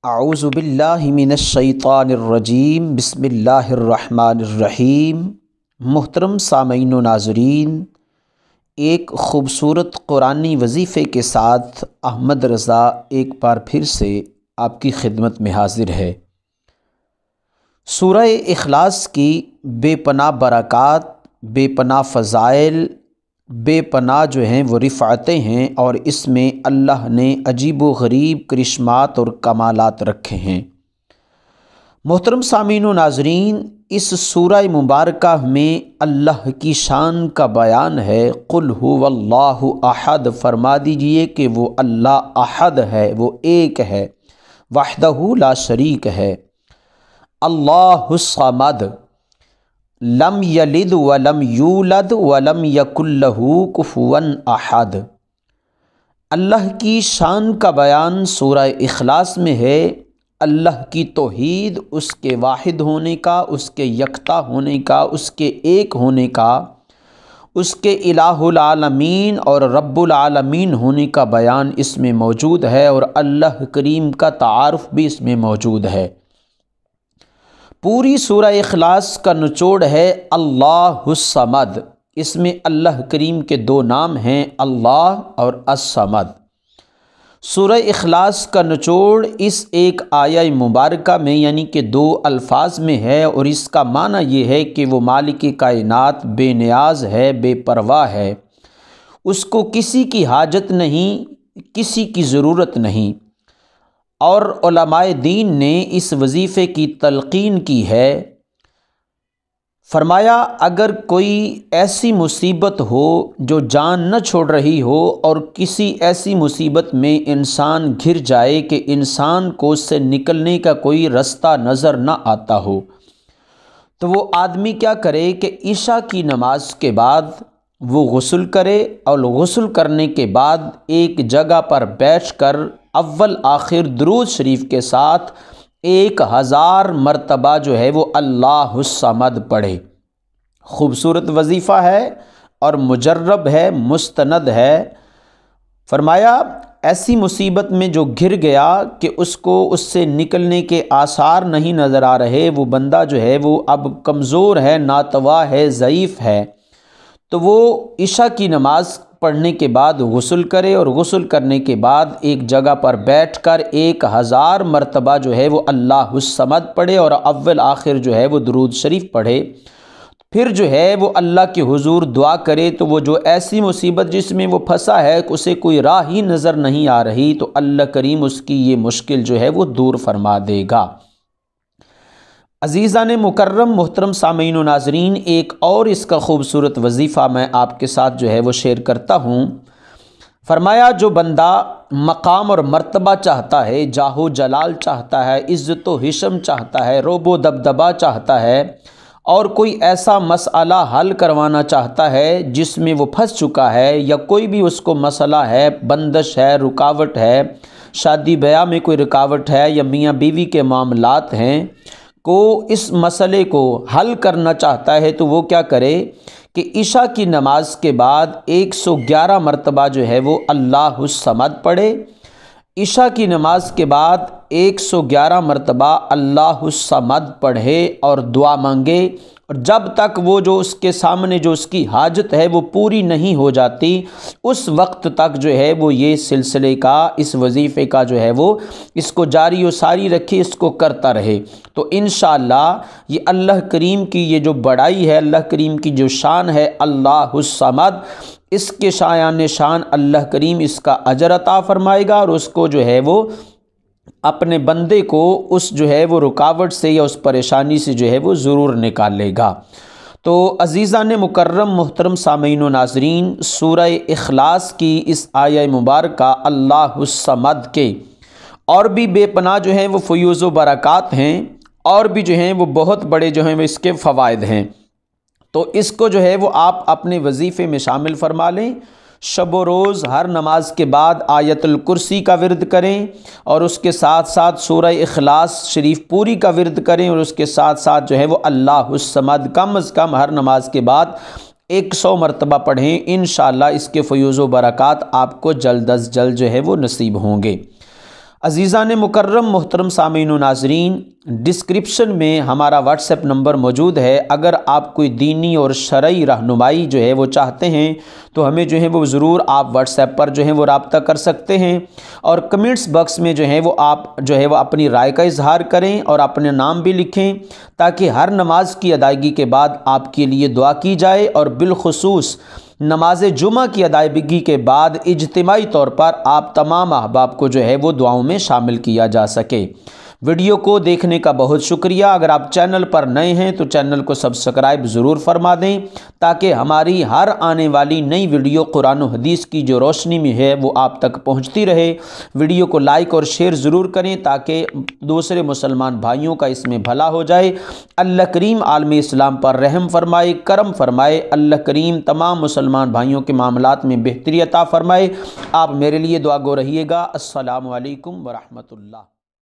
اعوذ باللہ من الشیطان الرجیم بسم اللہ الرحمن الرحیم۔ محترم سامعین و ناظرین، ایک خوبصورت قرآنی وظیفے کے ساتھ احمد رضا ایک بار پھر سے آپ کی خدمت میں حاضر ہے۔ سورہ اخلاص کی بے پناہ برکات، بے پناہ فضائل، بے پناہ جو ہیں وہ رفعتیں ہیں، اور اس میں اللہ نے عجیب و غریب کرشمات اور کمالات رکھے ہیں۔ محترم سامعین و ناظرین، اس سورہ مبارکہ میں اللہ کی شان کا بیان ہے۔ قل هو اللہ احد، فرما دیجئے کہ وہ اللہ احد ہے، وہ ایک ہے، وحدہ لا شریک ہے۔ اللہ الصمد، لم یلد ولم یولد ولم یکن لہ کفوا احد۔ اللہ کی شان کا بیان سورہ اخلاص میں ہے۔ اللہ کی توحید، اس کے واحد ہونے کا، اس کے یکتا ہونے کا، اس کے ایک ہونے کا، اس کے الہ العالمین اور رب العالمین ہونے کا بیان اس میں موجود ہے، اور اللہ کریم کا تعارف بھی اس میں موجود ہے۔ پوری سورہ اخلاص کا نچوڑ ہے اللہ الصمد۔ اس میں اللہ کریم کے دو نام ہیں، اللہ اور الصمد۔ سورہ اخلاص کا نچوڑ اس ایک آیہ مبارکہ میں یعنی کہ دو الفاظ میں ہے، اور اس کا معنی یہ ہے کہ وہ مالک کائنات بے نیاز ہے، بے پرواہ ہے، اس کو کسی کی حاجت نہیں، کسی کی ضرورت نہیں۔ اور علماء دین نے اس وظیفے کی تلقین کی ہے۔ فرمایا اگر کوئی ایسی مصیبت ہو جو جان نہ چھوڑ رہی ہو، اور کسی ایسی مصیبت میں انسان گھر جائے کہ انسان کو اس سے نکلنے کا کوئی رستہ نظر نہ آتا ہو، تو وہ آدمی کیا کرے کہ عشاء کی نماز کے بعد وہ غسل کرے، اور غسل کرنے کے بعد ایک جگہ پر بیٹھ کر اول آخر درود شریف کے ساتھ 1000 مرتبہ جو ہے وہ اللہ الصمد پڑھے۔ خوبصورت وظیفہ ہے اور مجرب ہے، مستند ہے۔ فرمایا ایسی مصیبت میں جو گھر گیا کہ اس کو اس سے نکلنے کے آثار نہیں نظر آ رہے، وہ بندہ جو ہے وہ اب کمزور ہے، ناتواں ہے، ضعیف ہے، تو وہ عشاء کی نماز پڑھنے کے بعد غسل کرے، اور غسل کرنے کے بعد ایک جگہ پر بیٹھ کر 1000 مرتبہ جو ہے وہ اللہ الصمد پڑھے، اور اول آخر جو ہے وہ درود شریف پڑھے۔ پھر جو ہے وہ اللہ کے حضور دعا کرے، تو وہ جو ایسی مصیبت جس میں وہ پھنسا ہے کہ اسے کوئی راہ ہی نظر نہیں آ رہی، تو اللہ کریم اس کی یہ مشکل جو ہے وہ دور فرما دے گا۔ عزیزان مکرم، محترم سامعین و ناظرین، ایک اور اس کا خوبصورت وظیفہ میں آپ کے ساتھ جو ہے وہ شیئر کرتا ہوں۔ فرمایا جو بندہ مقام اور مرتبہ چاہتا ہے، جاہ و جلال چاہتا ہے، عزت و حشم چاہتا ہے، رعب و دبدبہ چاہتا ہے، اور کوئی ایسا مسئلہ حل کروانا چاہتا ہے جس میں وہ پھنس چکا ہے، یا کوئی بھی اس کو مسئلہ ہے، بندش ہے، رکاوٹ ہے، شادی بیاہ میں کوئی رکاوٹ ہے، یا میاں بیوی کے معاملات ہیں، کو اس مسئلے کو حل کرنا چاہتا ہے، تو وہ کیا کرے کہ عشاء کی نماز کے بعد 111 مرتبہ جو ہے وہ اللہ الصمد پڑھے۔ عشاء کی نماز کے بعد 111 مرتبہ اللہ الصمد پڑھے اور دعا مانگے، اور جب تک وہ جو اس کے سامنے جو اس کی حاجت ہے وہ پوری نہیں ہو جاتی، اس وقت تک جو ہے وہ یہ سلسلے کا، اس وظیفے کا جو ہے وہ اس کو جاری و ساری رکھے، اس کو کرتا رہے، تو انشاءاللہ یہ اللہ کریم کی یہ جو بڑائی ہے، اللہ کریم کی جو شان ہے اللہ الصمد، اس کے شایان شان اللہ کریم اس کا اجر عطا فرمائے گا، اور اس کو جو ہے وہ اپنے بندے کو اس جو ہے وہ رکاوٹ سے یا اس پریشانی سے جو ہے وہ ضرور نکالے گا۔ تو عزیزان مکرم، محترم سامعین و ناظرین، سورہ اخلاص کی اس آیہ مبارکہ اللہ الصمد کے اور بھی بے پناہ جو ہیں وہ فیوز و برکات ہیں، اور بھی جو ہیں وہ بہت بڑے جو ہیں وہ اس کے فوائد ہیں، تو اس کو جو ہے وہ آپ اپنے وظیفے میں شامل فرما لیں۔ شب و روز ہر نماز کے بعد آیت الکرسی کا ورد کریں، اور اس کے ساتھ ساتھ سورہ اخلاص شریف پوری کا ورد کریں، اور اس کے ساتھ ساتھ جو ہے وہ اللہ الصمد کم از کم ہر نماز کے بعد 100 مرتبہ پڑھیں۔ انشاءاللہ اس کے فیوز و برکات آپ کو جلد از جلد جو ہے وہ نصیب ہوں گے۔ عزیزان مکرم محترم سامعین و ناظرین، ڈسکرپشن میں ہمارا واٹس ایپ نمبر موجود ہے۔ اگر آپ کوئی دینی اور شرعی رہنمائی جو ہے وہ چاہتے ہیں تو ہمیں جو ہے وہ ضرور آپ واٹس ایپ پر جو ہے وہ رابطہ کر سکتے ہیں، اور کمنٹس باکس میں جو ہے وہ آپ جو ہے وہ اپنی رائے کا اظہار کریں اور اپنے نام بھی لکھیں، تاکہ ہر نماز کی ادائیگی کے بعد آپ کے لیے دعا کی جائے، اور بالخصوص نماز جمعہ کی ادائیگی کے بعد اجتماعی طور پر آپ تمام احباب کو جو ہے وہ دعاؤں میں شامل کیا جا سکے۔ ویڈیو کو دیکھنے کا بہت شکریہ۔ اگر آپ چینل پر نئے ہیں تو چینل کو سبسکرائب ضرور فرما دیں، تاکہ ہماری ہر آنے والی نئی ویڈیو قرآن و حدیث کی جو روشنی میں ہے وہ آپ تک پہنچتی رہے۔ ویڈیو کو لائک اور شیئر ضرور کریں تاکہ دوسرے مسلمان بھائیوں کا اس میں بھلا ہو جائے۔ اللہ کریم عالم اسلام پر رحم فرمائے، کرم فرمائے۔ اللہ کریم تمام مسلمان بھائیوں کے معاملات میں بہتری عطا فرمائے۔ آپ میرے لیے دعا گو رہیے گا۔ السلام علیکم ورحمۃ اللہ۔